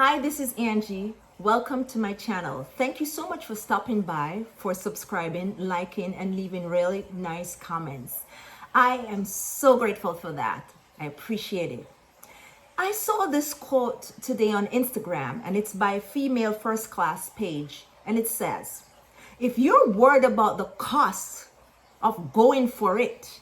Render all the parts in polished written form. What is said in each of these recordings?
Hi, this is Angie. Welcome to my channel. Thank you so much for stopping by, for subscribing, liking, and leaving really nice comments. I am so grateful for that. I appreciate it. I saw this quote today on Instagram, and it's by Female First Class page, and it says, if you're worried about the cost of going for it,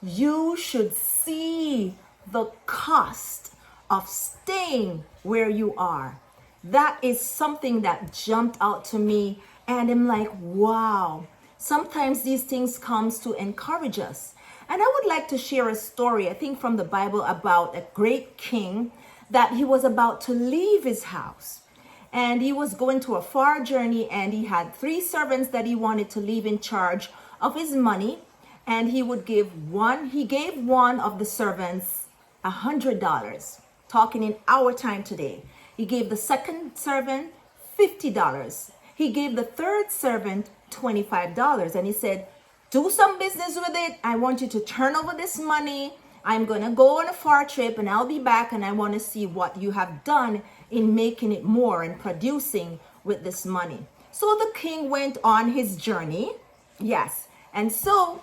you should see the cost of staying where you are. That is something that jumped out to me, and I'm like, wow. Sometimes these things comes to encourage us. And I would like to share a story, I think from the Bible, about a great king that he was about to leave his house. And he was going to a far journey, and he had 3 servants that he wanted to leave in charge of his money. And he gave one of the servants $100, talking in our time today. He gave the second servant $50. He gave the third servant $25. And he said, do some business with it. I want you to turn over this money. I'm going to go on a far trip and I'll be back, and I want to see what you have done in making it more and producing with this money. So the king went on his journey. Yes. And so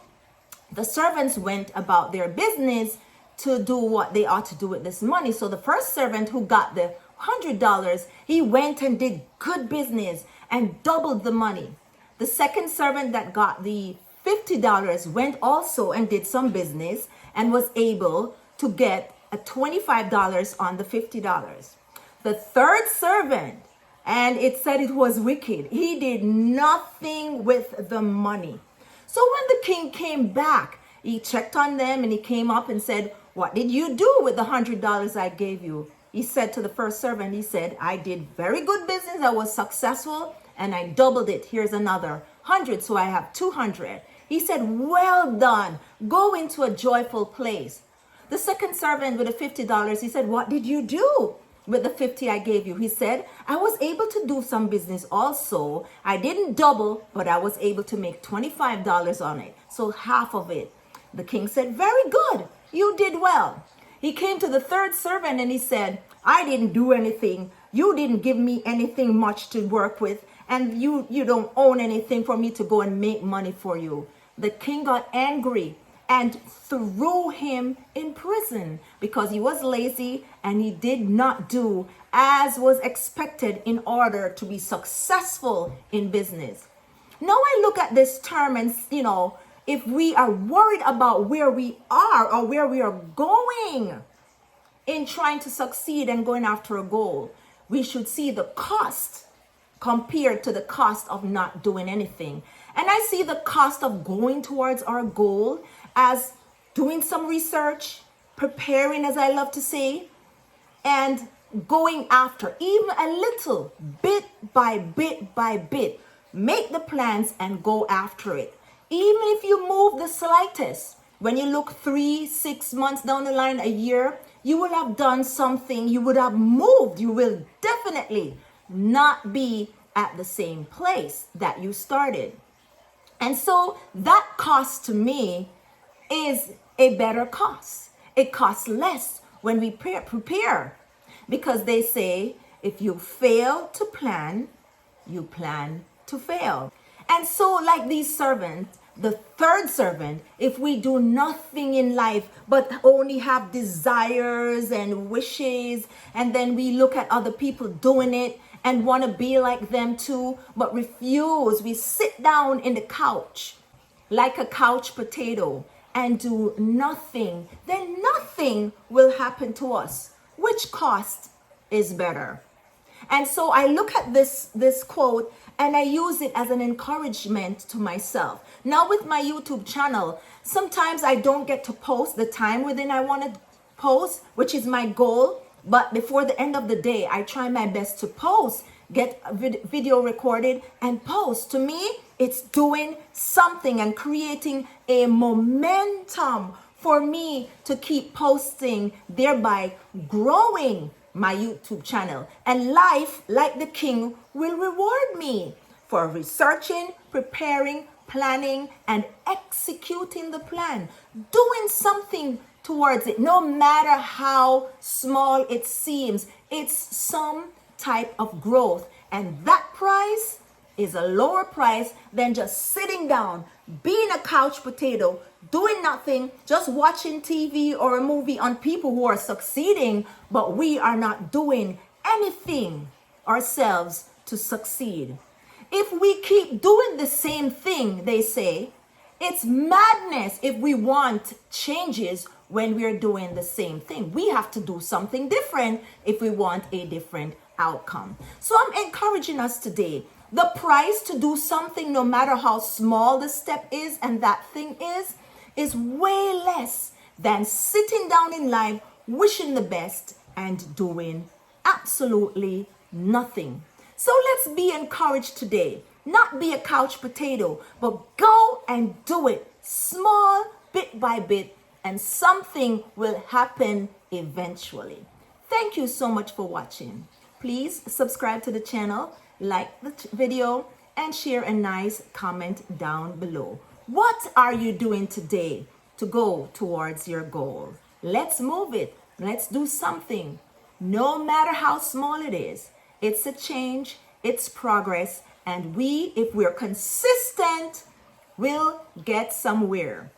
the servants went about their business to do what they ought to do with this money. So the first servant, who got the $100, he went and did good business and doubled the money. The second servant that got the $50 went also and did some business and was able to get a $25 on the $50. The third servant, and it said it was wicked, he did nothing with the money. So when the king came back, he checked on them and he came up and said, what did you do with the $100 I gave you? He said to the first servant, he said, I did very good business. I was successful and I doubled it. Here's another 100. So I have 200. He said, well done. Go into a joyful place. The second servant with the $50, he said, what did you do with the 50 I gave you? He said, I was able to do some business also. I didn't double, but I was able to make $25 on it. So half of it. The king said, very good. You did well. He came to the third servant and he said, I didn't do anything. You didn't give me anything much to work with. And you don't own anything for me to go and make money for you. The king got angry and threw him in prison because he was lazy and he did not do as was expected in order to be successful in business. Now I look at this term and, if we are worried about where we are or where we are going in trying to succeed and going after a goal, we should see the cost compared to the cost of not doing anything. And I see the cost of going towards our goal as doing some research, preparing, as I love to say, and going after even a little, bit by bit by bit. Make the plans and go after it. Even if you move the slightest, when you look 3-6 months down the line, a year, you will have done something, you would have moved. You will definitely not be at the same place that you started. And so that cost to me is a better cost. It costs less when we prepare, because they say if you fail to plan, you plan to fail. And so like these servants, the third servant, if we do nothing in life but only have desires and wishes, and then we look at other people doing it and want to be like them too, but refuse, we sit down in the couch like a couch potato and do nothing, then nothing will happen to us. Which cost is better? And so I look at this quote and I use it as an encouragement to myself. Now with my YouTube channel, sometimes I don't get to post the time within I want to post, which is my goal. But before the end of the day, I try my best to post, get a video recorded and post. To me, it's doing something and creating a momentum for me to keep posting, thereby growing my YouTube channel. And life, like the king, will reward me for researching, preparing, planning, and executing the plan, doing something towards it. No matter how small it seems, it's some type of growth. And that price is a lower price than just sitting down, being a couch potato, doing nothing, just watching TV or a movie on people who are succeeding, but we are not doing anything ourselves to succeed. If we keep doing the same thing, they say, it's madness if we want changes when we're doing the same thing. We have to do something different if we want a different outcome. So I'm encouraging us today. The price to do something, no matter how small the step is and that thing is way less than sitting down in life, wishing the best and doing absolutely nothing. So let's be encouraged today. Not be a couch potato, but go and do it small, bit by bit, and something will happen eventually. Thank you so much for watching. Please subscribe to the channel, like the video, and share a nice comment down below. What are you doing today to go towards your goal? Let's move it. Let's do something. No matter how small it is, it's a change, it's progress, and we, if we're consistent, will get somewhere.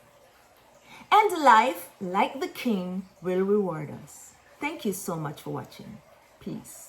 And life, like the King, will reward us. Thank you so much for watching. Peace.